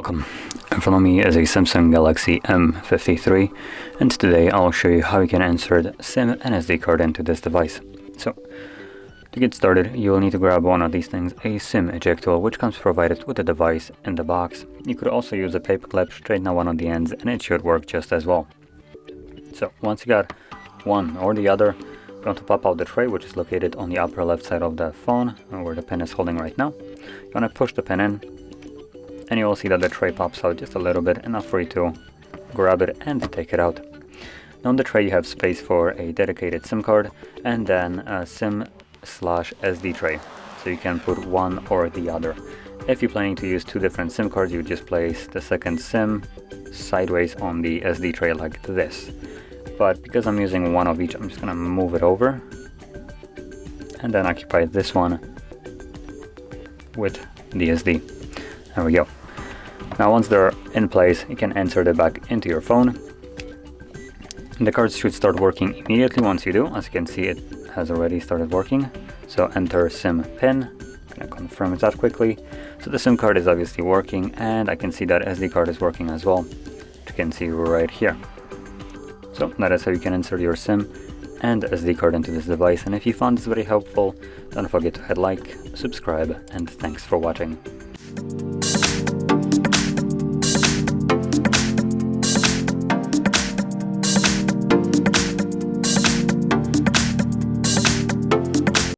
welcome. In front of me is a Samsung Galaxy M53, and today I'll show you how you can insert SIM and SD card into this device. So, to get started, you will need to grab one of these things, a SIM eject tool, which comes provided with the device in the box. You could also use a paper clip, straighten out one of the ends, and it should work just as well. So, once you got one or the other, you're going to pop out the tray, which is located on the upper left side of the phone, where the pin is holding right now. You're going to push the pin in, and you will see that the tray pops out just a little bit, enough for you to grab it and take it out. Now on the tray you have space for a dedicated SIM card and then a SIM/SD tray, so you can put one or the other. If you're planning to use two different SIM cards, you just place the second SIM sideways on the SD tray like this. But because I'm using one of each, I'm just gonna move it over and then occupy this one with the SD. There we go. Now once they're in place, you can insert it back into your phone. And the cards should start working immediately once you do. As you can see, it has already started working. So enter SIM pin. I'm gonna confirm that quickly. So the SIM card is obviously working, and I can see that SD card is working as well, which you can see right here. So that is how you can insert your SIM and SD card into this device. And if you found this very helpful, don't forget to hit like, subscribe, and thanks for watching.